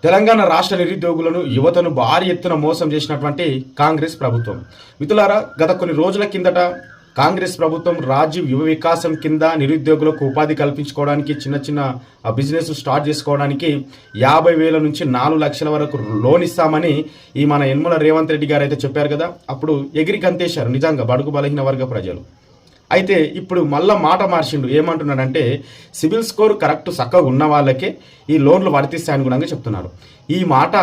తెలంగాణ రాష్ట్ర నిరుద్యోగులను యువతను భారీ ఎత్తున మోసం చేసినటువంటి కాంగ్రెస్ ప్రభుత్వం. మిత్రులారా, గత కొన్ని రోజుల కిందట కాంగ్రెస్ ప్రభుత్వం రాజీవ్ యువ వికాసం కింద నిరుద్యోగులకు ఉపాధి కల్పించుకోవడానికి చిన్న చిన్న బిజినెస్ స్టార్ట్ చేసుకోవడానికి 50,000 నుంచి 4 లక్షల వరకు లోన్ ఇస్తామని ఈ మన యనమల రేవంత్ రెడ్డి గారు అయితే చెప్పారు కదా. అప్పుడు ఎగిరి గంతేశారు నిజంగా బడుగు బలహీన వర్గ ప్రజలు. అయితే ఇప్పుడు మళ్ళా మాట మార్చిండు. ఏమంటున్నాడంటే సిబిల్ స్కోర్ కరెక్ట్ చక్కగా ఉన్న వాళ్ళకే ఈ లోన్లు వర్తిస్తాయని కూడా చెప్తున్నారు. ఈ మాట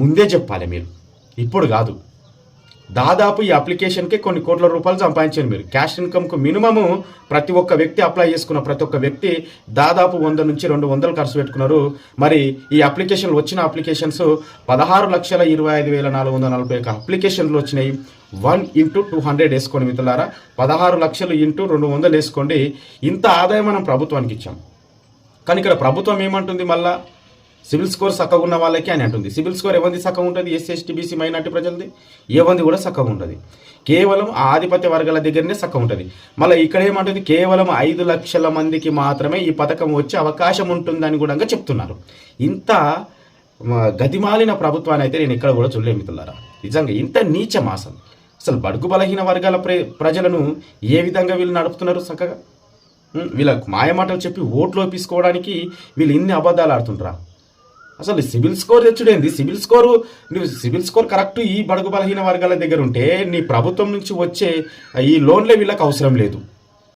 ముందే చెప్పాలి మీరు, ఇప్పుడు కాదు. దాదాపు ఈ అప్లికేషన్కి కొన్ని కోట్ల రూపాయలు సంపాదించారు మీరు. క్యాష్ ఇన్కమ్కు మినిమము ప్రతి ఒక్క వ్యక్తి అప్లై చేసుకున్న ప్రతి ఒక్క వ్యక్తి దాదాపు 100 నుంచి 200 ఖర్చు పెట్టుకున్నారు. మరి ఈ అప్లికేషన్లు వచ్చిన అప్లికేషన్స్ 16,25,441 అప్లికేషన్లు వచ్చినాయి. 1/200 వేసుకోండి మిత్రులారా, 16 లక్షలు ఇంటూ 200 వేసుకోండి. ఇంత ఆదాయం మనం ప్రభుత్వానికి ఇచ్చాం. కానీ ఇక్కడ ప్రభుత్వం ఏమంటుంది, మళ్ళా సివిల్ స్కోర్ చక్కగా ఉన్న వాళ్ళకి అని అంటుంది. సివిల్ స్కోర్ ఎవరిది చక్కగా ఉంటుంది? ఎస్సీ ఎస్టీ బీసీ మైనార్టీ ప్రజలది ఏవంది కూడా చక్కగా ఉంటుంది. కేవలం ఆధిపత్య వర్గాల దగ్గరనే చక్కగా ఉంటుంది. మళ్ళీ ఇక్కడ ఏమంటుంది, కేవలం 5 లక్షల మందికి మాత్రమే ఈ పథకం వచ్చే అవకాశం ఉంటుందని కూడా చెప్తున్నారు. ఇంత గతిమాలిన ప్రభుత్వాన్ని అయితే నేను ఇక్కడ కూడా చూడలేను మిత్రులారా. నిజంగా ఇంత నీచం అసలు బడుగు బలహీన వర్గాల ప్రజలను ఏ విధంగా వీళ్ళు నడుపుతున్నారు చక్కగా. వీళ్ళకు మాయమాటలు చెప్పి ఓట్లు ఒప్పించుకోవడానికి వీళ్ళు ఇన్ని అబద్ధాలు ఆడుతుంటారా? అసలు సిబిల్ స్కోర్ తెచ్చుడేంది? సిబిల్ స్కోర్ కరెక్ట్ ఈ బడుగు బలహీన వర్గాల దగ్గర ఉంటే నీ ప్రభుత్వం నుంచి వచ్చే ఈ లోన్లే వీళ్ళకి అవసరం లేదు.